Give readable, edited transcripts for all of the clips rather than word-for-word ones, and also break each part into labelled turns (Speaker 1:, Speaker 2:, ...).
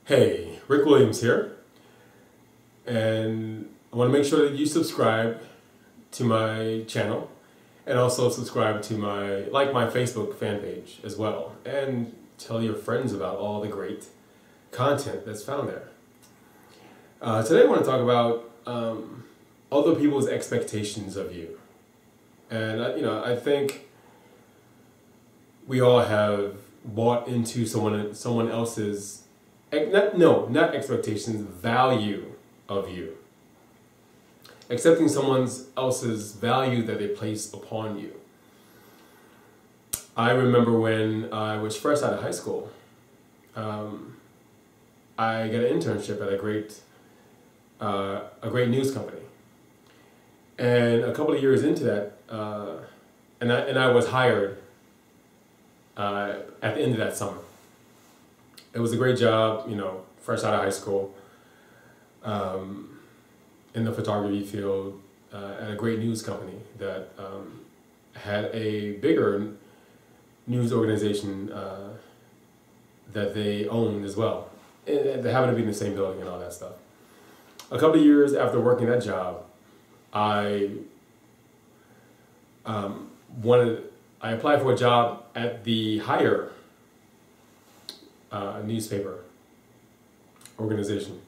Speaker 1: Hey, Rick Williams here, and I want to make sure that you subscribe to my channel and also subscribe to my Facebook fan page as well, and tell your friends about all the great content that's found there. Today I want to talk about other people's expectations of you, and I think we all have bought into someone else's not expectations, value of you. Accepting someone else's value that they place upon you. I remember when I was fresh out of high school, I got an internship at a great news company. And a couple of years into that, and I was hired at the end of that summer. It was a great job, fresh out of high school, in the photography field, at a great news company that had a bigger news organization that they owned as well. And they happened to be in the same building and all that stuff. A couple of years after working that job, I applied for a job at the higher newspaper organization,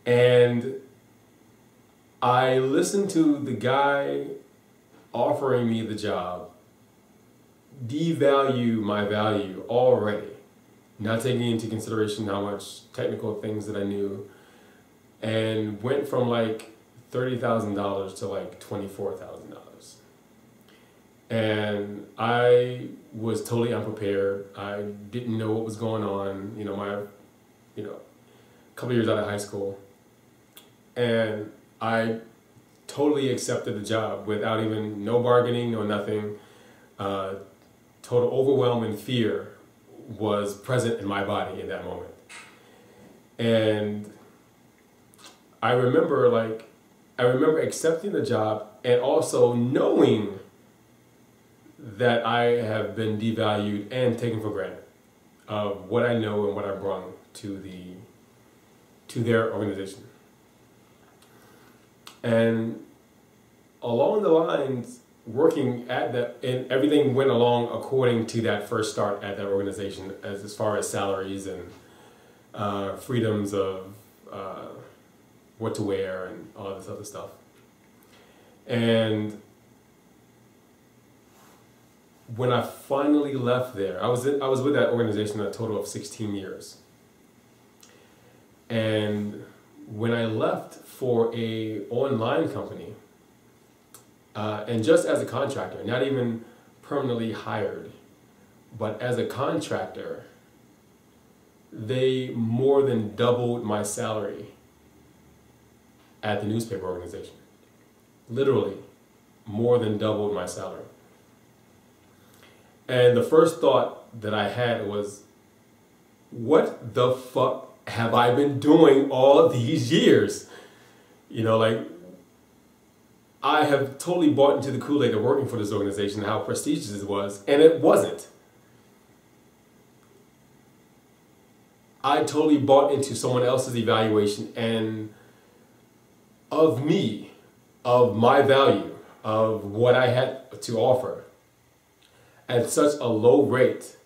Speaker 1: and I listened to the guy offering me the job devalue my value already, not taking into consideration how much technical things that I knew, and went from like $30,000 to like $24,000. And I was totally unprepared. I didn't know what was going on. A couple years out of high school, and I totally accepted the job without even no bargaining, no nothing. Total overwhelm and fear was present in my body in that moment. And I remember accepting the job and also knowing that I have been devalued and taken for granted of what I know and what I brought to their organization. And along the lines, working at that, and everything went along according to that first start at that organization, as far as salaries and freedoms of what to wear and all this other stuff. And when I finally left there, I was with that organization a total of 16 years. And when I left for a online company, and just as a contractor, not even permanently hired, but as a contractor, they more than doubled my salary at the newspaper organization. Literally, more than doubled my salary. And the first thought that I had was, what the fuck have I been doing all these years? I have totally bought into the Kool-Aid of working for this organization, how prestigious it was, and it wasn't. I totally bought into someone else's evaluation and of me, of my value, of what I had to offer at such a low rate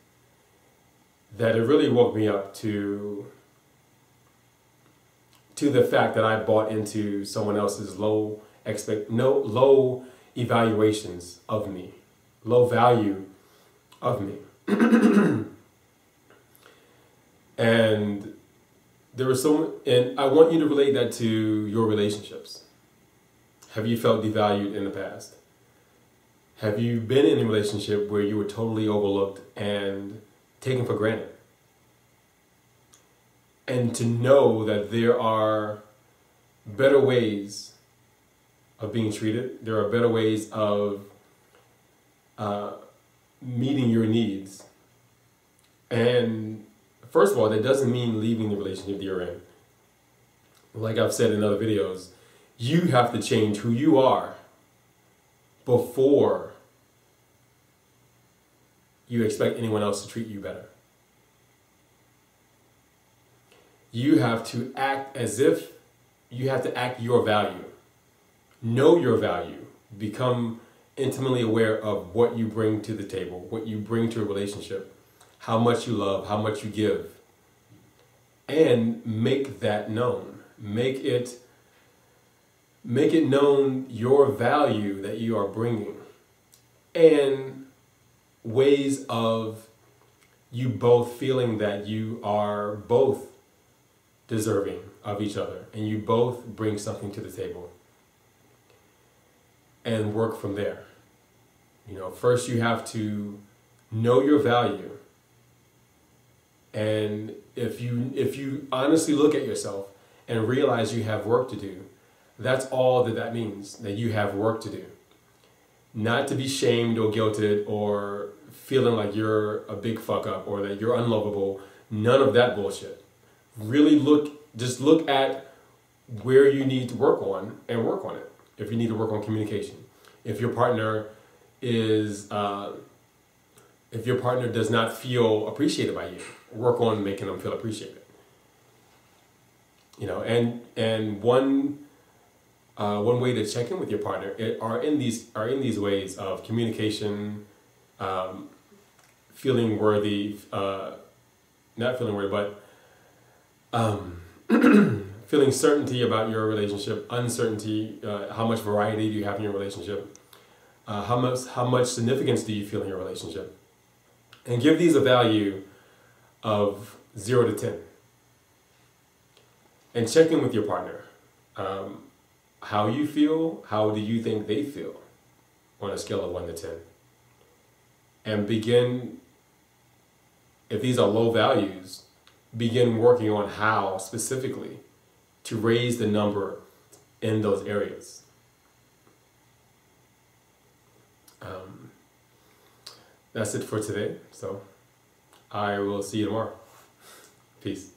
Speaker 1: that it really woke me up to the fact that I bought into someone else's low evaluations of me, low value of me. And there was and I want you to relate that to your relationships. Have you felt devalued in the past? Have you been in a relationship where you were totally overlooked and taken for granted? And to know that there are better ways of being treated, there are better ways of meeting your needs. And first of all, that doesn't mean leaving the relationship you're in. Like I've said in other videos, you have to change who you are before you expect anyone else to treat you better. you have to act as if you have to act your value. Know your value. Become intimately aware of what you bring to the table, what you bring to a relationship, how much you love, how much you give, and make that known. Make it known your value that you are bringing, and ways of you both feeling that you are both deserving of each other and you both bring something to the table, and work from there. You know, first you have to know your value. And if you honestly look at yourself and realize you have work to do, that's all that means, that you have work to do. Not to be shamed or guilted or feeling like you're a big fuck up or that you're unlovable. None of that bullshit. Really just look at where you need to work on and work on it. If you need to work on communication. If your partner does not feel appreciated by you, work on making them feel appreciated. You know, and one way to check in with your partner are in these ways of communication, feeling worthy, not feeling worthy, but feeling certainty about your relationship, uncertainty, how much variety do you have in your relationship, how much significance do you feel in your relationship, and give these a value of 0 to 10. And check in with your partner. How you feel, how do you think they feel on a scale of 1 to 10? And begin, if these are low values, begin working on how specifically to raise the number in those areas. That's it for today. So I will see you tomorrow. Peace.